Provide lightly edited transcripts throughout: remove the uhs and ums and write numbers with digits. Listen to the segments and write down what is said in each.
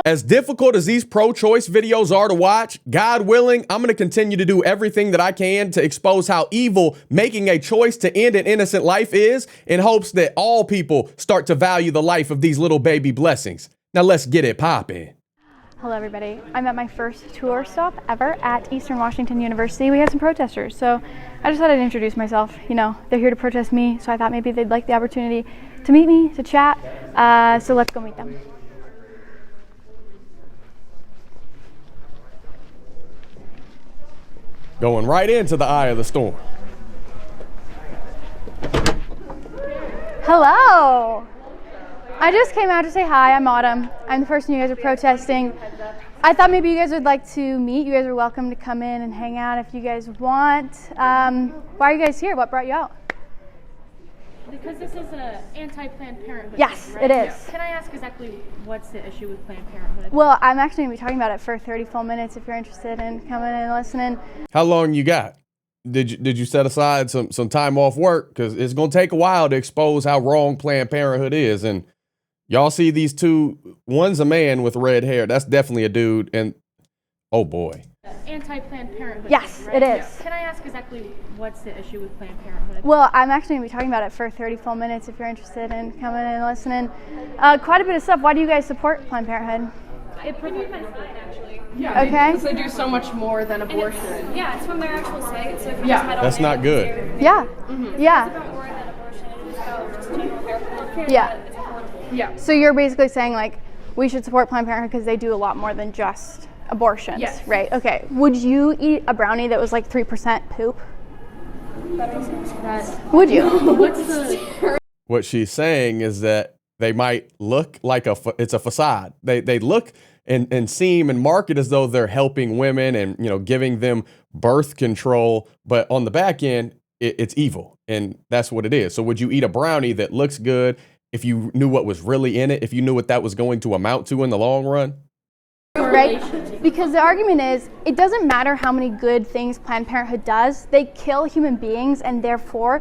As difficult as these pro-choice videos are to watch, God willing, I'm going to continue to do everything that I can to expose how evil making a choice to end an innocent life is, in hopes that all people start to value the life of these little baby blessings. Now let's get it poppin'. Hello everybody. I'm at my first tour stop ever at Eastern Washington University. We have some protesters, so I just thought I'd introduce myself. You know, they're here to protest me, so I thought maybe they'd like the opportunity to meet me, to chat. So let's go meet them. Going right into the eye of the storm. Hello! I just came out to say hi. I'm Autumn. I'm the person you guys are protesting. I thought maybe you guys would like to meet. You guys are welcome to come in and hang out if you guys want. Why are you guys here? What brought you out? Because this is an anti-Planned Parenthood. Yes, thing, right? it is. Can I ask exactly what's the issue with Planned Parenthood? Well, I'm actually going to be talking about it for 30 full minutes if you're interested in coming and listening. How long you got? Did you set aside some time off work? Because it's going to take a while to expose how wrong Planned Parenthood is. And y'all see these two, one's a man with red hair. That's definitely a dude. And oh boy. Anti-Planned Parenthood. Yes, thing, right? it is. Can I ask exactly what's the issue with Planned Parenthood? Well, I'm actually going to be talking about it for 30 full minutes if you're interested in coming and listening. Quite a bit of stuff. Why do you guys support Planned Parenthood? It promotes actually. Yeah, Okay. because they do so much more than abortion. Yeah, it's from their actual site. So if you Yeah. just head That's on not in, good. Yeah. It's Yeah. about more than abortion. It is about just general healthcare. Yeah. It's important. Yeah. So you're basically saying like we should support Planned Parenthood because they do a lot more than just abortions, Yes. right? Okay. Would you eat a brownie that was like 3% poop? Would you? What's the? What she's saying is that they might look like it's a facade. They look and seem and market as though they're helping women and, you know, giving them birth control. But on the back end, it's evil. And that's what it is. So would you eat a brownie that looks good if you knew what was really in it, if you knew what that was going to amount to in the long run? Right? Because the argument is, it doesn't matter how many good things Planned Parenthood does, they kill human beings and therefore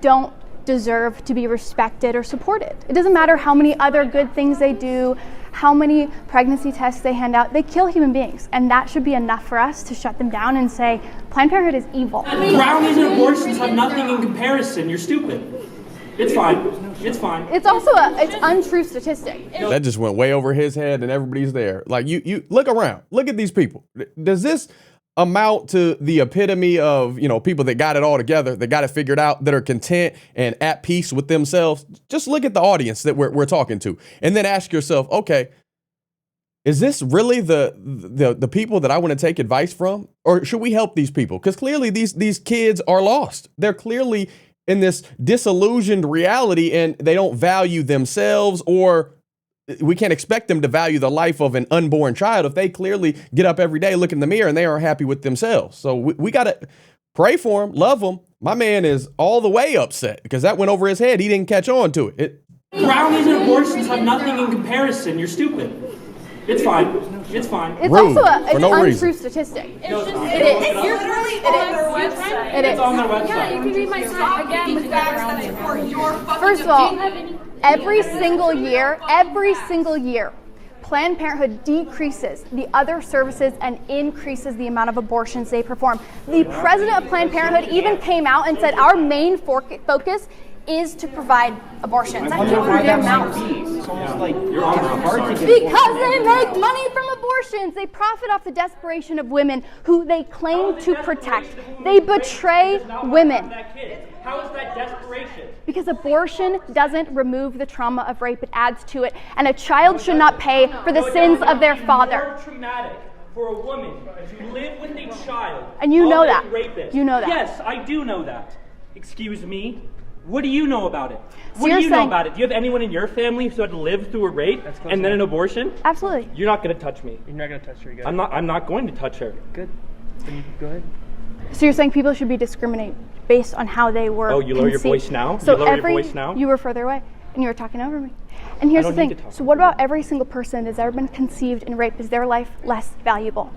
don't deserve to be respected or supported. It doesn't matter how many other good things they do, how many pregnancy tests they hand out, they kill human beings. And that should be enough for us to shut them down and say, Planned Parenthood is evil. Brownies and abortions have nothing in comparison. You're stupid. It's fine. It's fine. It's also it's untrue statistic. That just went way over his head and everybody's there. Like you look around, look at these people. Does this amount to the epitome of, you know, people that got it all together, that got it figured out, that are content and at peace with themselves? Just look at the audience that we're talking to and then ask yourself, okay, is this really the people that I want to take advice from? Or should we help these people? Because clearly these kids are lost. They're clearly in this disillusioned reality and they don't value themselves, or we can't expect them to value the life of an unborn child if they clearly get up every day, look in the mirror, and they aren't happy with themselves. So we got to pray for them, love them. My man is all the way upset because that went over his head. He didn't catch on to it. Brownies and abortions have nothing in comparison. You're stupid. It's fine. It's fine. It's Rude, also for it's no untrue reason. statistic. No, it's not. It is. You're literally on their website. It It's is. on their website. Yeah, you can read my site again with that. First of all, every single year, Planned Parenthood decreases the other services and increases the amount of abortions they perform. The president of Planned Parenthood even came out and said our main focus is to provide abortions. That came from their mouth. It's almost like you're hard to get Because they make money from abortions. They profit off the desperation of women who they claim to protect. They betray women. How is that desperation? Because abortion doesn't remove the trauma of rape, it adds to it. And a child should not pay for the sins of their father. More traumatic for a woman to live with a child. And you know of a that. rapist. You know that. Yes, I do know that. Excuse me. What do you know about it? So What you're do you know saying- about it? Do you have anyone in your family who had to live through a rape and then an abortion? Absolutely. You're not going to touch me. You're not gonna touch her. You I'm not going to touch her. Good. Then you go ahead. So you're saying people should be discriminated based on how they were Oh, you lower your conceived. voice now? So You lower your every, voice now? You were further away, and you were talking over me. And here's I the don't need thing. to talk So what about every single person that's ever been conceived in rape? Is their life less valuable?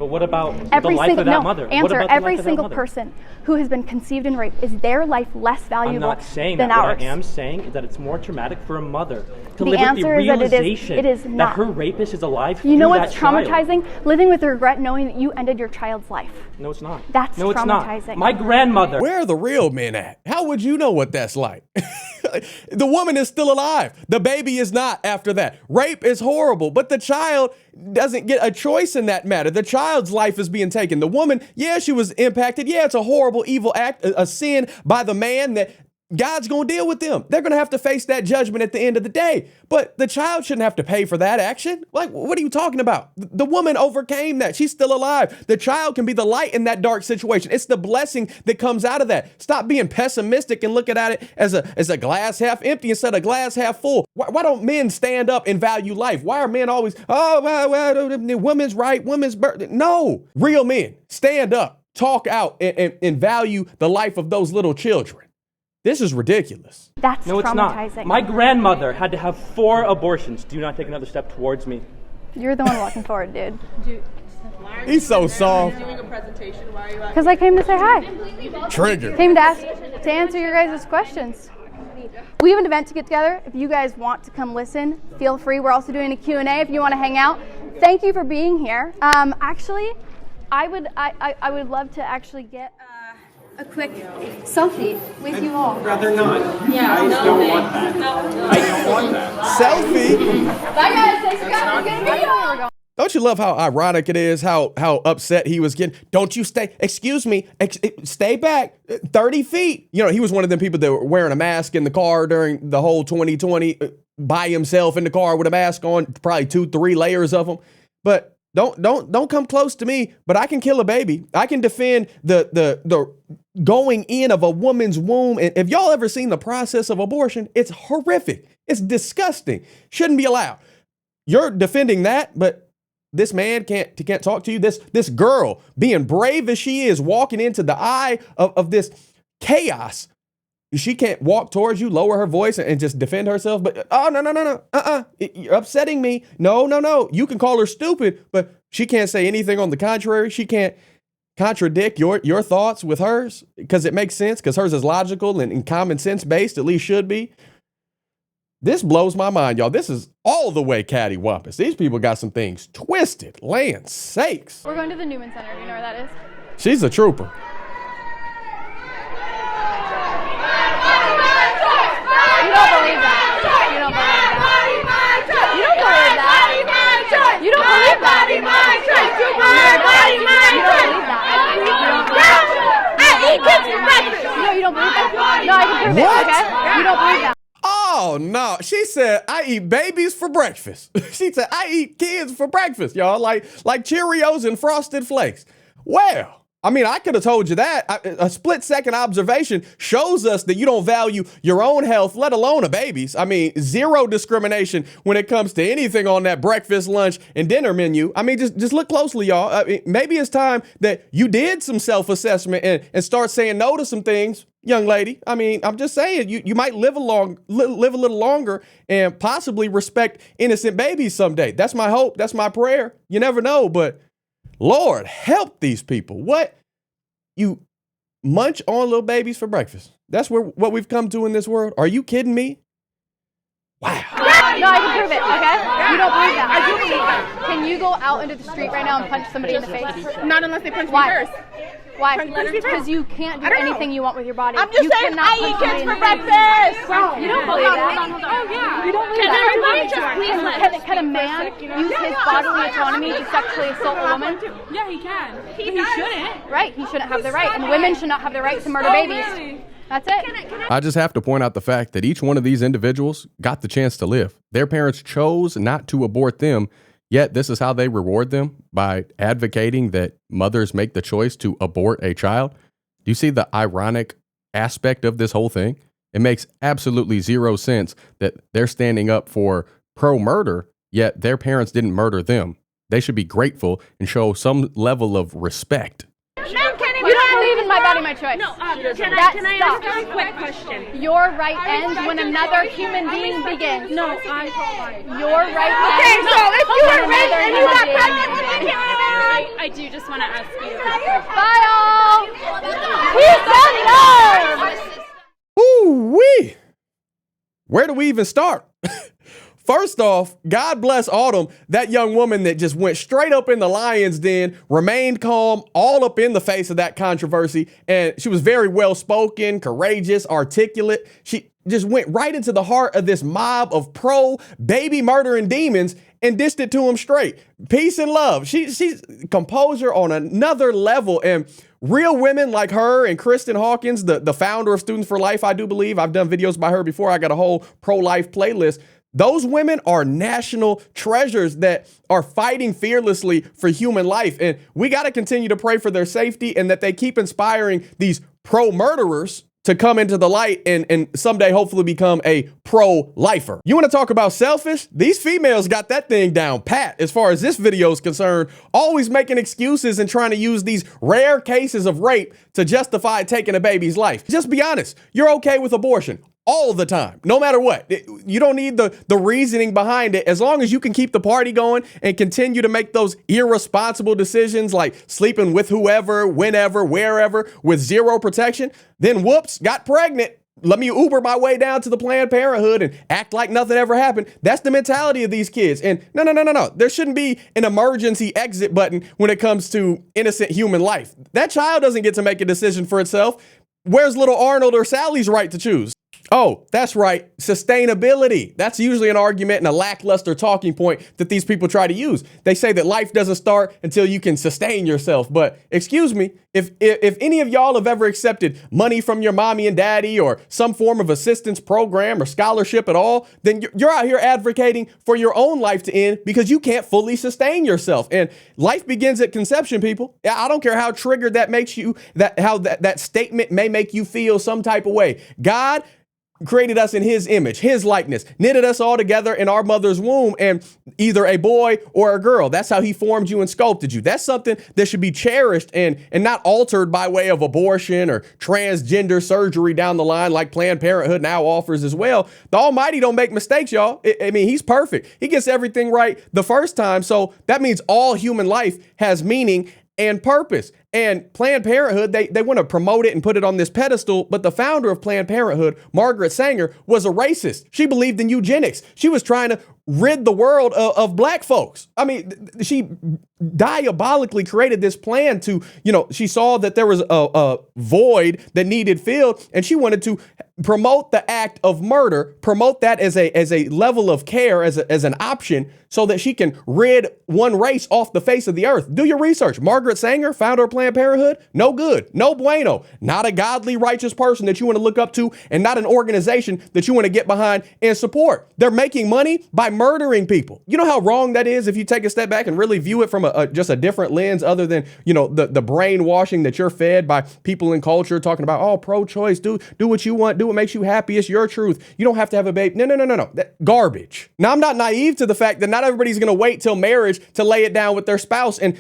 But what about Every the life single of that no mother? What answer. about the Every life of that single mother? person who has been conceived and raped, is their life less valuable I'm not saying than that. ours? What I am saying is that it's more traumatic for a mother to The live with the answer is that realization it is not. that her rapist is alive. You know through what's that child. traumatizing? Living with the regret knowing that you ended your child's life. No, it's not. That's no, it's traumatizing. not. My grandmother. Where are the real men at? How would you know what that's like? The woman is still alive. The baby is not after that. Rape is horrible, but the child doesn't get a choice in that matter. The child's life is being taken. The woman, yeah, she was impacted. Yeah, it's a horrible, evil act, a sin by the man that God's going to deal with them. They're going to have to face that judgment at the end of the day. But the child shouldn't have to pay for that action. Like, what are you talking about? The woman overcame that. She's still alive. The child can be the light in that dark situation. It's the blessing that comes out of that. Stop being pessimistic and looking at it as a glass half empty instead of glass half full. Why don't men stand up and value life? Why are men always, the woman's right, woman's birth? No, real men, stand up, talk out, and value the life of those little children. This is ridiculous. That's No, it's traumatizing. not. My grandmother had to have 4 abortions. Do not take another step towards me. You're the one walking forward, dude. He's so soft. Doing a presentation. Why are you at? Because I came to say hi. Trigger. Came to answer your guys' questions. We have an event to get together. If you guys want to come listen, feel free. We're also doing a Q&A if you want to hang out. Thank you for being here. Actually, I would love to actually get a quick selfie with you all. Rather not. Yeah, I don't want that. I don't want that. Selfie. Bye guys. Thanks for coming. Good video. Don't you love how ironic it is, how upset he was getting? Don't you excuse me, stay back 30 feet. You know, he was one of them people that were wearing a mask in the car during the whole 2020, by himself in the car with a mask on, probably 2-3 layers of them. But don't come close to me, but I can kill a baby. I can defend the going in of a woman's womb. And if y'all ever seen the process of abortion, it's horrific. It's disgusting. Shouldn't be allowed. You're defending that, but this man can't talk to you. This girl, being brave as she is, walking into the eye of this chaos, she can't walk towards you, lower her voice, and just defend herself. But, oh, no. You're upsetting me. No. You can call her stupid, but she can't say anything on the contrary. She can't contradict your thoughts with hers because it makes sense, because hers is logical and common sense based, at least should be. This blows my mind, y'all. This is all the way cattywampus. These people got some things twisted. Land sakes. We're going to the Newman Center. Do you know where that is? She's a trooper. You don't believe that. You don't believe that. You don't believe that. You don't believe that. You don't believe that. No, you don't believe that. No, I can prove it, okay? You don't believe that. Oh, no. She said, I eat babies for breakfast. She said, I eat kids for breakfast, y'all, like Cheerios and Frosted Flakes. Well, I mean, I could have told you that. A split-second observation shows us that you don't value your own health, let alone a baby's. I mean, zero discrimination when it comes to anything on that breakfast, lunch, and dinner menu. I mean, just look closely, y'all. I mean, maybe it's time that you did some self-assessment and start saying no to some things, young lady. I mean, I'm just saying, you might live a little longer and possibly respect innocent babies someday. That's my hope. That's my prayer. You never know, but Lord, help these people. What? You munch on little babies for breakfast? That's what we've come to in this world? Are you kidding me? Wow. No, I can prove it, okay? You don't believe that. I do believe that. Can you go out into the street right now and punch somebody in the face? Not unless they punch me Why? first. Why? Punch me first. Because you can't do anything you want with your body. I'm just You saying, cannot I punch eat kids somebody for in the face. breakfast. You don't believe that? Oh, yeah. You don't believe Can that? everybody just please let Can a man use his bodily autonomy to sexually assault a woman? Yeah, he can. He shouldn't. Right, he shouldn't have the right, and women should not have the right to murder babies. That's it. I just have to point out the fact that each one of these individuals got the chance to live. Their parents chose not to abort them, yet this is how they reward them, by advocating that mothers make the choice to abort a child. Do you see the ironic aspect of this whole thing? It makes absolutely zero sense that they're standing up for pro-murder, yet their parents didn't murder them. They should be grateful and show some level of respect. You don't believe in my body, my choice. No, can I ask you a quick question? Your right ends when another human being begins. No, I'm pro-life. Your right Okay, ends so if you were when raped another and you got human pregnant being with begins. me, I do just want to ask you. Bye, all. Peace and love. Ooh-wee. Where do we even start? First off, God bless Autumn, that young woman that just went straight up in the lion's den, remained calm, all up in the face of that controversy. And she was very well-spoken, courageous, articulate. She just went right into the heart of this mob of pro-baby murdering demons and dished it to him straight. Peace and love. She's composure on another level. And real women like her and Kristen Hawkins, the founder of Students for Life, I do believe. I've done videos by her before. I got a whole pro-life playlist. Those women are national treasures that are fighting fearlessly for human life. And we got to continue to pray for their safety and that they keep inspiring these pro-murderers to come into the light and someday hopefully become a pro-lifer. You want to talk about selfish? These females got that thing down pat as far as this video is concerned, always making excuses and trying to use these rare cases of rape to justify taking a baby's life. Just be honest. You're okay with abortion all the time, no matter what. You don't need the reasoning behind it. As long as you can keep the party going and continue to make those irresponsible decisions like sleeping with whoever, whenever, wherever with zero protection, then whoops, got pregnant. Let me Uber my way down to the Planned Parenthood and act like nothing ever happened. That's the mentality of these kids. And no. There shouldn't be an emergency exit button when it comes to innocent human life. That child doesn't get to make a decision for itself. Where's little Arnold or Sally's right to choose? Oh, that's right. Sustainability. That's usually an argument and a lackluster talking point that these people try to use. They say that life doesn't start until you can sustain yourself. But excuse me, if any of y'all have ever accepted money from your mommy and daddy or some form of assistance program or scholarship at all, then you're out here advocating for your own life to end because you can't fully sustain yourself. And life begins at conception, people. I don't care how triggered that makes you, that statement may make you feel some type of way. God created us in his image, his likeness, knitted us all together in our mother's womb, and either a boy or a girl. That's how he formed you and sculpted you. That's something that should be cherished and not altered by way of abortion or transgender surgery down the line like Planned Parenthood now offers as well. The Almighty don't make mistakes, y'all. I mean, he's perfect. He gets everything right the first time. So that means all human life has meaning and purpose. And Planned Parenthood, they want to promote it and put it on this pedestal. But the founder of Planned Parenthood, Margaret Sanger, was a racist. She believed in eugenics. She was trying to rid the world of black folks. I mean, she diabolically created this plan to, she saw that there was a void that needed filled, and she wanted to promote the act of murder, promote that as a level of care, as an option, so that she can rid one race off the face of the earth. Do your research. Margaret Sanger, founder of Planned Parenthood, no good, no bueno, not a godly, righteous person that you want to look up to, and not an organization that you want to get behind and support. They're making money by murdering people. You know how wrong that is if you take a step back and really view it from just a different lens other than, the brainwashing that you're fed by people in culture talking about, oh, pro-choice, do what you want, do what makes you happy, it's your truth. You don't have to have a baby. No. That garbage. Now, I'm not naive to the fact that not everybody's going to wait till marriage to lay it down with their spouse and,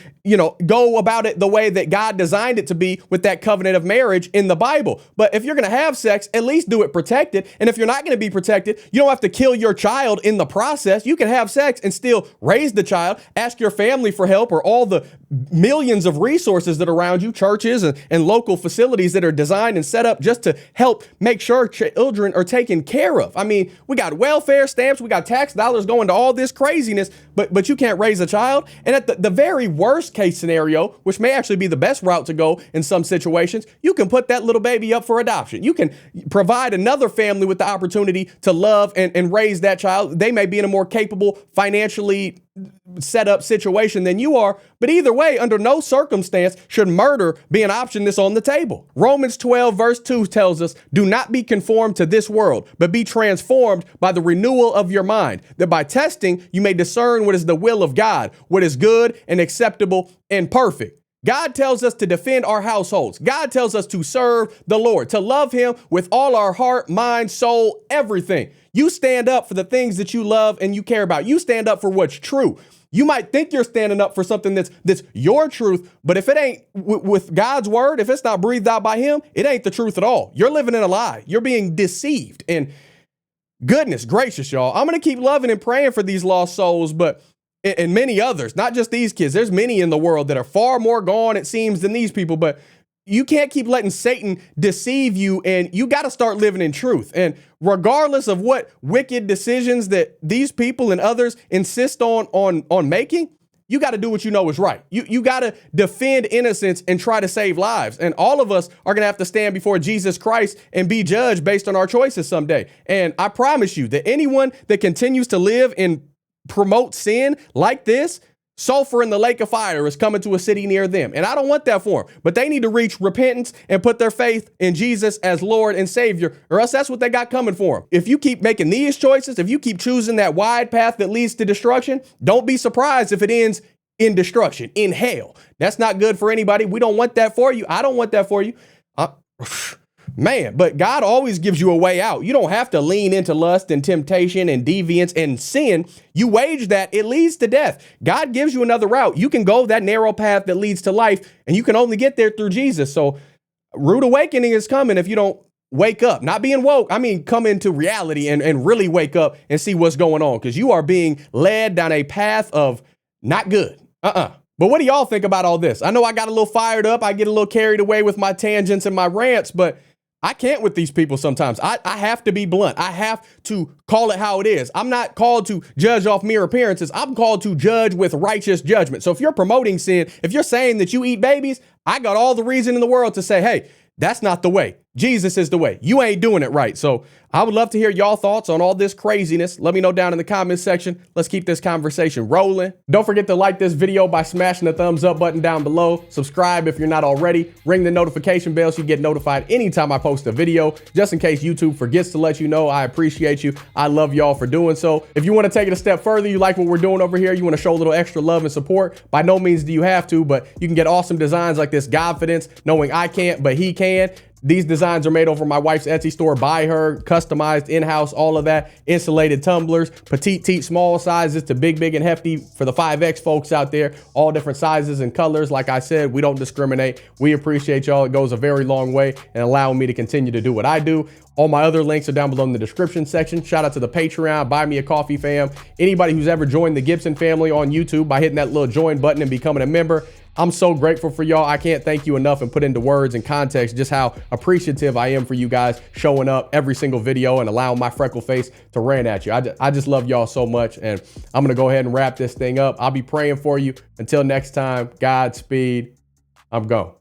go about it the way that God designed it to be with that covenant of marriage in the Bible. But if you're going to have sex, at least do it protected. And if you're not going to be protected, you don't have to kill your child in the process. You can have sex and still raise the child, ask your family for help or all the millions of resources that are around you, churches and local facilities that are designed and set up just to help make sure children are taken care of. I mean, we got welfare stamps, we got tax dollars going to all this craziness, but you can't raise a child. And at the very worst case scenario, which may actually be the best route to go in some situations, you can put that little baby up for adoption. You can provide another family with the opportunity to love and raise that child. They may be in a more capable, financially set up situation than you are. But either way, under no circumstance should murder be an option that's on the table. Romans 12 verse 2 tells us, do not be conformed to this world, but be transformed by the renewal of your mind, that by testing you may discern what is the will of God, what is good and acceptable and perfect. God tells us to defend our households. God tells us to serve the Lord, to love him with all our heart, mind, soul, everything. You stand up for the things that you love and you care about. You stand up for what's true. You might think you're standing up for something that's your truth, but if it ain't with God's word, if it's not breathed out by him, it ain't the truth at all. You're living in a lie. You're being deceived. And goodness gracious, y'all, I'm going to keep loving and praying for these lost souls, but and many others, not just these kids. There's many in the world that are far more gone, it seems, than these people. But you can't keep letting Satan deceive you, and you got to start living in truth. And regardless of what wicked decisions that these people and others insist on making, you got to do what you know is right. You got to defend innocence and try to save lives. And all of us are going to have to stand before Jesus Christ and be judged based on our choices someday. And I promise you that anyone that continues to live and promote sin like this, sulfur in the lake of fire is coming to a city near them. And I don't want that for them, but they need to reach repentance and put their faith in Jesus as Lord and Savior, or else that's what they got coming for them. If you keep making these choices, if you keep choosing that wide path that leads to destruction, don't be surprised if it ends in destruction, in hell. That's not good for anybody. We don't want that for you. I don't want that for you. Man, but God always gives you a way out. You don't have to lean into lust and temptation and deviance and sin. You wage that, it leads to death. God gives you another route. You can go that narrow path that leads to life, and you can only get there through Jesus. So rude awakening is coming if you don't wake up. Not being woke, I mean come into reality and really wake up and see what's going on, because you are being led down a path of not good. But what do y'all think about all this? I know I got a little fired up. I get a little carried away with my tangents and my rants, but I can't with these people sometimes. I have to be blunt. I have to call it how it is. I'm not called to judge off mere appearances. I'm called to judge with righteous judgment. So if you're promoting sin, if you're saying that you eat babies, I got all the reason in the world to say, hey, that's not the way. Jesus is the way. You ain't doing it right. So I would love to hear y'all thoughts on all this craziness. Let me know down in the comments section. Let's keep this conversation rolling. Don't forget to like this video by smashing the thumbs up button down below. Subscribe if you're not already. Ring the notification bell so you get notified anytime I post a video, just in case YouTube forgets to let you know. I appreciate you. I love y'all for doing so. If you want to take it a step further, you like what we're doing over here, you want to show a little extra love and support, by no means do you have to, but you can get awesome designs like this Godfidence, knowing I can't, but he can. These designs are made over my wife's Etsy store by her, customized in-house, all of that. Insulated tumblers, petite teat, small sizes to big and hefty for the 5X folks out there. All different sizes and colors. Like I said, we don't discriminate. We appreciate y'all. It goes a very long way in allowing me to continue to do what I do. All my other links are down below in the description section. Shout out to the Patreon, Buy Me a Coffee fam. Anybody who's ever joined the Gibson family on YouTube by hitting that little join button and becoming a member. I'm so grateful for y'all. I can't thank you enough and put into words and context just how appreciative I am for you guys showing up every single video and allowing my freckle face to rant at you. I just love y'all so much, and I'm going to go ahead and wrap this thing up. I'll be praying for you. Until next time, Godspeed. I'm gone.